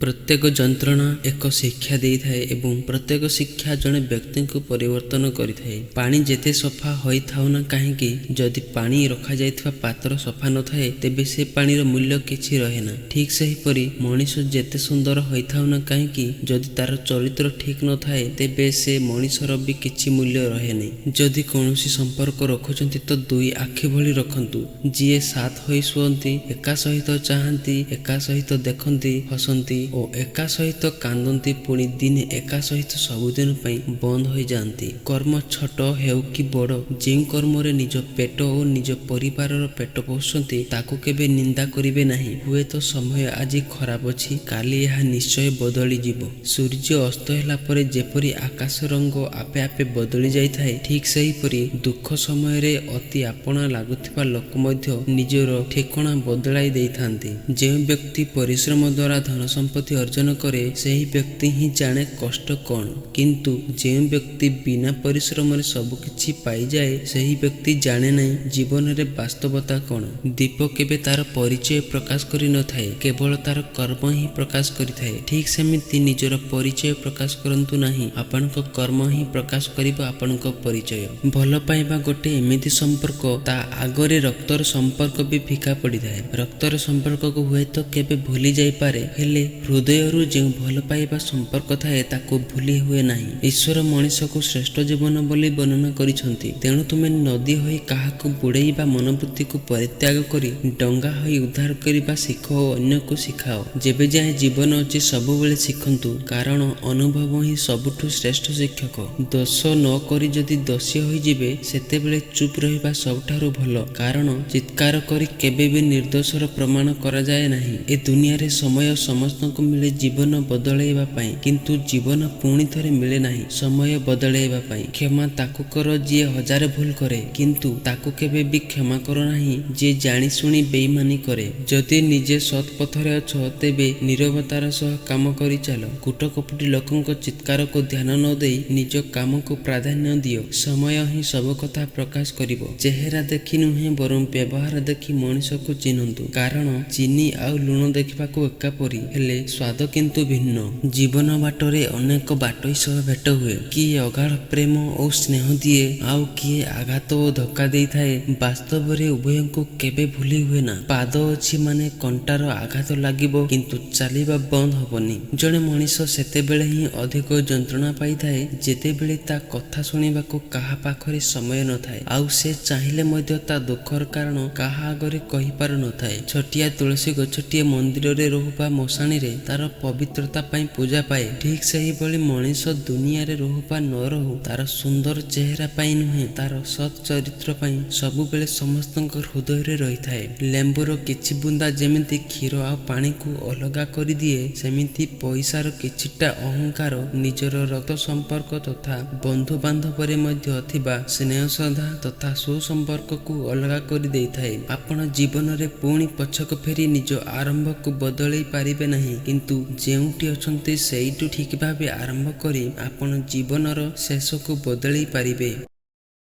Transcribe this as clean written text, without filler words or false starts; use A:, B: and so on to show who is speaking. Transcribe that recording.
A: प्रत्येक ଯନ୍ତ୍ରଣା ଏକ ଶିକ୍ଷା ଦେଇଥାଏ ଏବଂ ପ୍ରତ୍ୟେକ ଶିକ୍ଷା ଜଣେ ବ୍ୟକ୍ତିଙ୍କୁ ପରିବର୍ତ୍ତନ କରିଥାଏ। ପାଣି ଯେତେ ସଫା ହୋଇଥାଉ ନା କାହିଁକି, ଯଦି ପାଣି ରଖାଯାଇଥିବା ପାତ୍ର ସଫା ନଥାଏ ତେବେ ସେ ପାଣିର ମୂଲ୍ୟ କିଛି ରହେନା। ଠିକ୍ ସେହିପରି ମଣିଷ ଯେତେ ସୁନ୍ଦର ହୋଇଥାଉ ନା କାହିଁକି, ଯଦି ତାର ଚରିତ୍ର ଠିକ୍ ନଥାଏ ତେବେ ସେ ମଣିଷର ବି କିଛି ମୂଲ୍ୟ ରହେନି। ଯଦି କୌଣସି ସମ୍ପର୍କ ରଖୁଛନ୍ତି ତ ଦୁଇ ଆଖି ଭଳି ରଖନ୍ତୁ। ଯିଏ ସାଥ ହୋଇ ଶୁଅନ୍ତି, ଏକା ସହିତ ଚାହାନ୍ତି, ଏକା ସହିତ ଦେଖନ୍ତି, ହସନ୍ତି ଓ ଏକା ସହିତ କାନ୍ଦନ୍ତି, ପୁଣି ଦିନେ ଏକା ସହିତ ସବୁଦିନ ପାଇଁ ବନ୍ଦ ହୋଇଯାଆନ୍ତି। କର୍ମ ଛୋଟ ହେଉ କି ବଡ଼, ଯେଉଁ କର୍ମରେ ନିଜ ପେଟ ଓ ନିଜ ପରିବାରର ପେଟ ପୋଷୁଛନ୍ତି ତାକୁ କେବେ ନିନ୍ଦା କରିବେ ନାହିଁ। ହୁଏତ ସମୟ ଆଜି ଖରାପ ଅଛି, କାଲି ଏହା ନିଶ୍ଚୟ ବଦଳିଯିବ। ସୂର୍ଯ୍ୟ ଅସ୍ତ ହେଲା ପରେ ଯେପରି ଆକାଶ ରଙ୍ଗ ଆପେ ଆପେ ବଦଳି ଯାଇଥାଏ, ଠିକ୍ ସେହିପରି ଦୁଃଖ ସମୟରେ ଅତି ଆପଣା ଲାଗୁଥିବା ଲୋକ ମଧ୍ୟ ନିଜର ଠିକଣା ବଦଳାଇ ଦେଇଥାନ୍ତି। ଯେଉଁ ବ୍ୟକ୍ତି ପରିଶ୍ରମ ଦ୍ୱାରା ଧନ ସମ୍ପତ୍ତି ଅର୍ଜନ କରେ ସେହି ବ୍ୟକ୍ତି ହିଁ ଜାଣେ କଷ୍ଟ କ'ଣ, କିନ୍ତୁ ଯେଉଁ ବ୍ୟକ୍ତି ବିନା ପରିଶ୍ରମରେ ସବୁକିଛି ପାଇଯାଏ ସେହି ବ୍ୟକ୍ତି ଜାଣେ ନାହିଁ ଜୀବନରେ ବାସ୍ତବତା କ'ଣ। ଦୀପ କେବେ ତାର ପରିଚୟ ପ୍ରକାଶ କରିନଥାଏ, କେବଳ ତାର କର୍ମ ହିଁ ପ୍ରକାଶ କରିଥାଏ। ଠିକ୍ ସେମିତି ନିଜର ପରିଚୟ ପ୍ରକାଶ କରନ୍ତୁ ନାହିଁ, ଆପଣଙ୍କ କର୍ମ ହିଁ ପ୍ରକାଶ କରିବ ଆପଣଙ୍କ ପରିଚୟ। ଭଲ ପାଇବା ଗୋଟେ ଏମିତି ସମ୍ପର୍କ, ତା ଆଗରେ ରକ୍ତର ସମ୍ପର୍କ ବି ଫିକା ପଡ଼ିଥାଏ। ରକ୍ତର ସମ୍ପର୍କକୁ ହୁଏତ କେବେ ଭୁଲି ଯାଇପାରେ, ହେଲେ ହୃଦୟରୁ ଯେଉଁ ଭଲ ପାଇବା ସମ୍ପର୍କ ଥାଏ ତାକୁ ଭୁଲି ହୁଏ ନାହିଁ। ଈଶ୍ୱର ମଣିଷକୁ ଶ୍ରେଷ୍ଠ ଜୀବନ ବୋଲି ବର୍ଣ୍ଣନା କରିଛନ୍ତି। ତେଣୁ ତୁମେ ନଦୀ ହୋଇ କାହାକୁ ବୁଡ଼େଇବା ମନୋବୃତ୍ତିକୁ ପରିତ୍ୟାଗ କରି ଡଙ୍ଗା ହୋଇ ଉଦ୍ଧାର କରିବା ଶିଖ ଓ ଅନ୍ୟକୁ ଶିଖାଅ। ଯେବେ ଯାଏ ଜୀବନ ଅଛି ସବୁବେଳେ ଶିଖନ୍ତୁ, କାରଣ ଅନୁଭବ ହିଁ ସବୁଠୁ ଶ୍ରେଷ୍ଠ ଶିକ୍ଷକ। ଦୋଷ ନ କରି ଯଦି ଦୋଷୀ ହୋଇଯିବେ ସେତେବେଳେ ଚୁପ୍ ରହିବା ସବୁଠାରୁ ଭଲ, କାରଣ ଚିତ୍କାର କରି କେବେ ବି ନିର୍ଦ୍ଦୋଷର ପ୍ରମାଣ କରାଯାଏ ନାହିଁ। ଏ ଦୁନିଆରେ ସମୟ ସମସ୍ତଙ୍କୁ ମିଳେ ଜୀବନ ବଦଳାଇବା ପାଇଁ, କିନ୍ତୁ ଜୀବନ ପୁଣି ଥରେ ମିଳେ ନାହିଁ ସମୟ ବଦଳାଇବା ପାଇଁ। କ୍ଷମା ତାକୁ କର ଯିଏ ହଜାରେ ଭୁଲ କରେ, କିନ୍ତୁ ତାକୁ କେବେ ବି କ୍ଷମା କର ନାହିଁ ଯିଏ ଜାଣିଶୁଣି ବେଇମାନି କରେ। ଯଦି ନିଜେ ସତ୍ ପଥରେ ଅଛ ତେବେ ନୀରବତାର ସହ କାମ କରି ଚାଲ। କୁଟ କପଟି ଲୋକଙ୍କ ଚିତ୍କାରକୁ ଧ୍ୟାନ ନ ଦେଇ ନିଜ କାମକୁ ପ୍ରାଧାନ୍ୟ ଦିଅ। ସମୟ ହିଁ ସବୁ କଥା ପ୍ରକାଶ କରିବ। ଚେହେରା ଦେଖି ନୁହେଁ ବରଂ ବ୍ୟବହାର ଦେଖି ମଣିଷକୁ ଚିହ୍ନନ୍ତୁ, କାରଣ ଚିନି ଆଉ ଲୁଣ ଦେଖିବାକୁ ଏକାପରି, ହେଲେ ସ୍ୱାଦ କିନ୍ତୁ ଭିନ୍ନ। ଜୀବନ ବାଟରେ ଅନେକ ବାଟୋଇ ସହ ଭେଟ ହୁଏ। କିଏ ଅଗାଢ଼ ପ୍ରେମ ଓ ସ୍ନେହ ଦିଏ, ଆଉ କିଏ ଆଘାତ ଓ ଧୋକା ଦେଇଥାଏ। ବାସ୍ତବରେ ଉଭୟଙ୍କୁ କେବେ ଭୁଲି ହୁଏ ନା। ପାଦ ଅଛି ମାନେ କଣ୍ଟାର ଆଘାତ ଲାଗିବ, କିନ୍ତୁ ଚାଲିବା ବନ୍ଦ ହବନି। ଜଣେ ମଣିଷ ସେତେବେଳେ ହିଁ ଅଧିକ ଯନ୍ତ୍ରଣା ପାଇଥାଏ ଯେତେବେଳେ ତା କଥା ଶୁଣିବାକୁ କାହା ପାଖରେ ସମୟ ନଥାଏ, ଆଉ ସେ ଚାହିଁଲେ ମଧ୍ୟ ତା ଦୁଃଖର କାରଣ କାହା ଆଗରେ କହିପାରୁନଥାଏ। ଛୋଟିଆ ତୁଳସୀ ଗଛଟିଏ ମନ୍ଦିରରେ ରହୁ ବା ମଶାଣିରେ ତାର ପବିତ୍ରତା ପାଇଁ ପୂଜା ପାଏ, ଠିକ୍ ସେହିଭଳି ମଣିଷ ଦୁନିଆରେ ରହୁ ବା ନ ରହୁ ତାର ସୁନ୍ଦର ଚେହେରା ପାଇଁ ନୁହେଁ, ତାର ସତ୍ ଚରିତ୍ର ପାଇଁ ସବୁବେଳେ ସମସ୍ତଙ୍କ ହୃଦୟରେ ରହିଥାଏ। ଲେମ୍ବୁର କିଛି ବୁନ୍ଦା ଯେମିତି କ୍ଷୀର ଆଉ ପାଣିକୁ ଅଲଗା କରିଦିଏ, ସେମିତି ପଇସାର କିଛିଟା ଅହଙ୍କାର ନିଜର ରକ୍ତ ସମ୍ପର୍କ ତଥା ବନ୍ଧୁ ବାନ୍ଧବରେ ମଧ୍ୟ ଥିବା ସ୍ନେହ ଶ୍ରଦ୍ଧା ତଥା ସୁସମ୍ପର୍କକୁ ଅଲଗା କରି ଦେଇଥାଏ। ଆପଣ ଜୀବନରେ ପୁଣି ପଛକୁ ଫେରି ନିଜ ଆରମ୍ଭକୁ ବଦଳେଇ ପାରିବେ ନାହିଁ, କିନ୍ତୁ ଯେଉଁଠି ଅଛନ୍ତି ସେଇଠୁ ଠିକ୍ ଭାବେ ଆରମ୍ଭ କରି ଆପଣ ଜୀବନର ଶେଷକୁ ବଦଳେଇ ପାରିବେ।